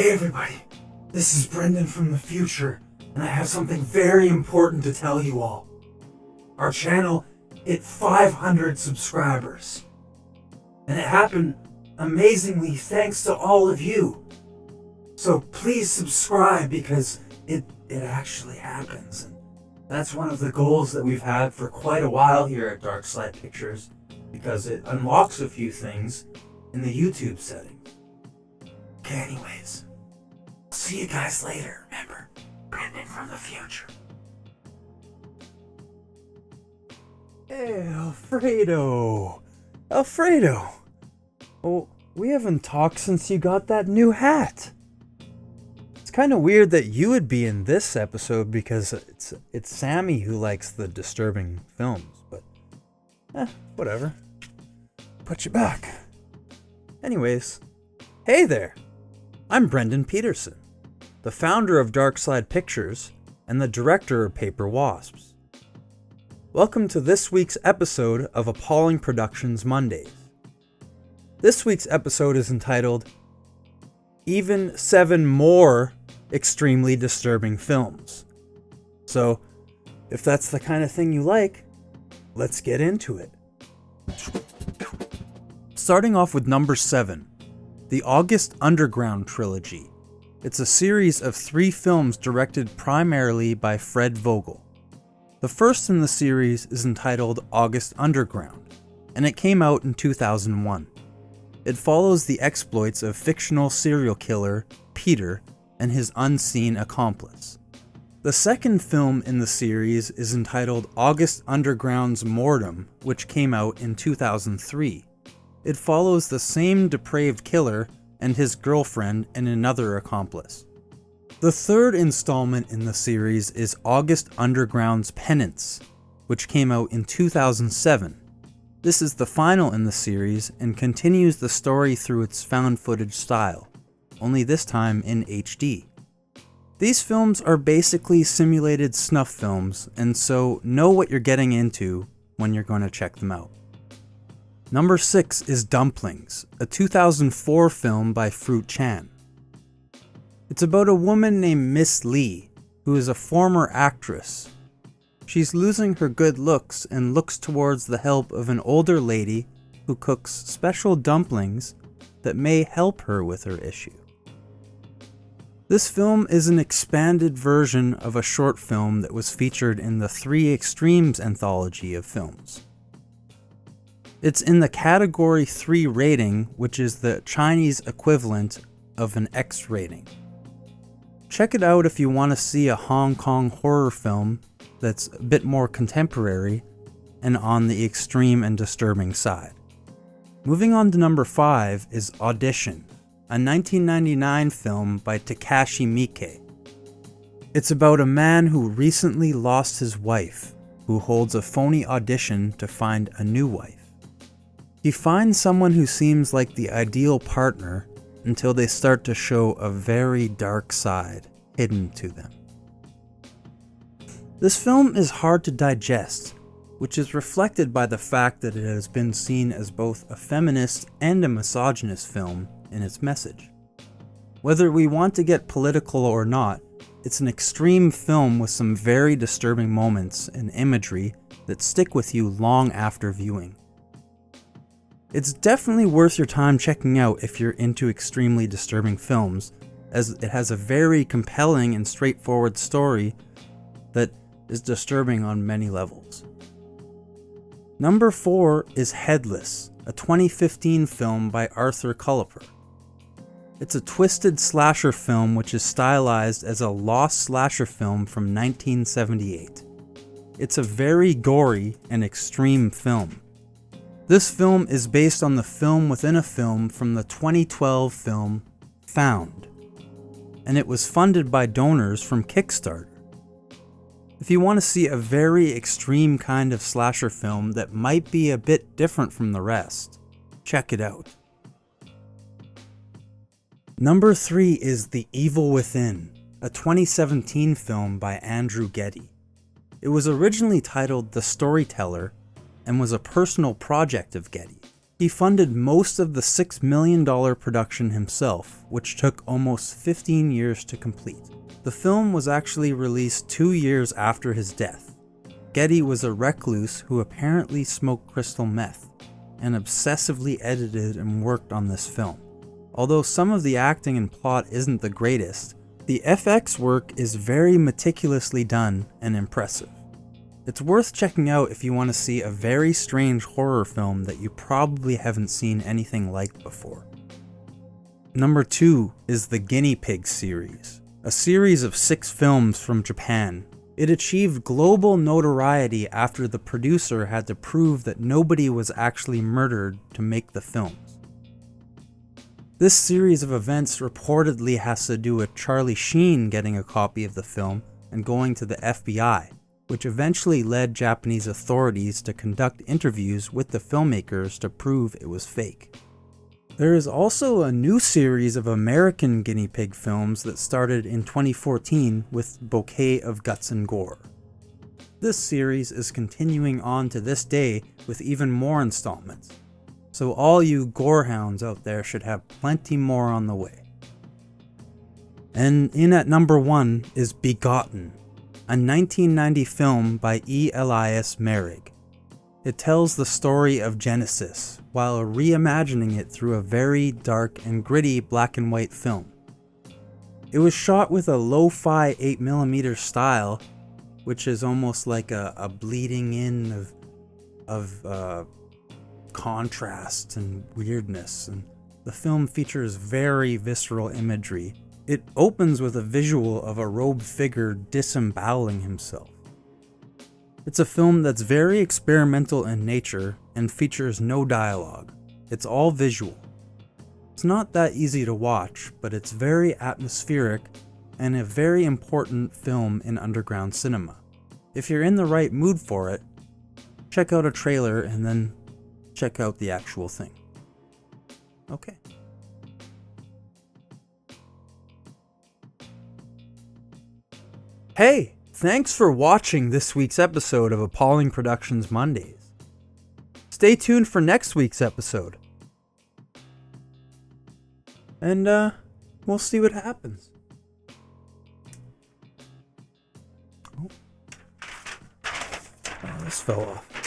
Hey everybody, this is Brendan from the future, and I have something very important to tell you all. Our channel hit 500 subscribers, and it happened amazingly thanks to all of you. So please subscribe because it actually happens, and that's one of the goals that we've had for quite a while here at DARKSLIDE Pictures, because it unlocks a few things in the YouTube settings. Okay, anyways, see you guys later. Remember, Brendan from the future. Hey, Alfredo. Oh, we haven't talked since you got that new hat. It's kind of weird that you would be in this episode because it's Sammy who likes the disturbing films, but whatever. Put you back. Anyways, hey there. I'm Brendan Petersen, the founder of DARKSLIDE Pictures and the director of Paper Wasps. Welcome to this week's episode of Appalling Productions Mondays. This week's episode is entitled Even 7 More Extremely Disturbing Films. So, if that's the kind of thing you like, let's get into it. Starting off with number 7. The August Underground Trilogy. It's a series of 3 films directed primarily by Fred Vogel. The first in the series is entitled August Underground, and it came out in 2001. It follows the exploits of fictional serial killer Peter and his unseen accomplice. The second film in the series is entitled August Underground's Mortem, which came out in 2003. It follows the same depraved killer and his girlfriend and another accomplice. The third installment in the series is August Underground's Penance, which came out in 2007. This is the final in the series and continues the story through its found footage style, only this time in HD. These films are basically simulated snuff films, and so know what you're getting into when you're going to check them out. Number 6 is Dumplings, a 2004 film by Fruit Chan. It's about a woman named Miss Lee, who is a former actress. She's losing her good looks and looks towards the help of an older lady who cooks special dumplings that may help her with her issue. This film is an expanded version of a short film that was featured in the 3 Extremes anthology of films. It's in the Category 3 rating, which is the Chinese equivalent of an X rating. Check it out if you want to see a Hong Kong horror film that's a bit more contemporary and on the extreme and disturbing side. Moving on to number 5 is Audition, a 1999 film by Takashi Miike. It's about a man who recently lost his wife, who holds a phony audition to find a new wife. He finds someone who seems like the ideal partner until they start to show a very dark side hidden to them. This film is hard to digest, which is reflected by the fact that it has been seen as both a feminist and a misogynist film in its message. Whether we want to get political or not, it's an extreme film with some very disturbing moments and imagery that stick with you long after viewing. It's definitely worth your time checking out if you're into extremely disturbing films, as it has a very compelling and straightforward story that is disturbing on many levels. Number 4 is Headless, a 2015 film by Arthur Cullipher. It's a twisted slasher film which is stylized as a lost slasher film from 1978. It's a very gory and extreme film. This film is based on the film within a film from the 2012 film Found, and it was funded by donors from Kickstarter. If you want to see a very extreme kind of slasher film that might be a bit different from the rest, check it out. Number 3 is The Evil Within, a 2017 film by Andrew Getty. It was originally titled The Storyteller and was a personal project of Getty, He funded most of the $6 million production himself, which took almost 15 years to complete. The film was actually released 2 years after his death. Getty was a recluse who apparently smoked crystal meth, and obsessively edited and worked on this film. Although some of the acting and plot isn't the greatest, the FX work is very meticulously done and impressive. It's worth checking out if you want to see a very strange horror film that you probably haven't seen anything like before. Number 2 is the Guinea Pig series, a series of 6 films from Japan. It achieved global notoriety after the producer had to prove that nobody was actually murdered to make the films. This series of events reportedly has to do with Charlie Sheen getting a copy of the film and going to the FBI, which eventually led Japanese authorities to conduct interviews with the filmmakers to prove it was fake. There is also a new series of American guinea pig films that started in 2014 with Bouquet of Guts and Gore. This series is continuing on to this day with even more installments, so all you gorehounds out there should have plenty more on the way. And in at number 1 is Begotten, a 1990 film by Elias Merhige. It tells the story of Genesis, while reimagining it through a very dark and gritty black and white film. It was shot with a lo-fi 8mm style, which is almost like a bleeding in of contrast and weirdness, and the film features very visceral imagery. It opens with a visual of a robed figure disemboweling himself. It's a film that's very experimental in nature and features no dialogue. It's all visual. It's not that easy to watch, but it's very atmospheric and a very important film in underground cinema. If you're in the right mood for it, check out a trailer and then check out the actual thing. Okay. Hey, thanks for watching this week's episode of Appalling Productions Mondays. Stay tuned for next week's episode. And, we'll see what happens. Oh, this fell off.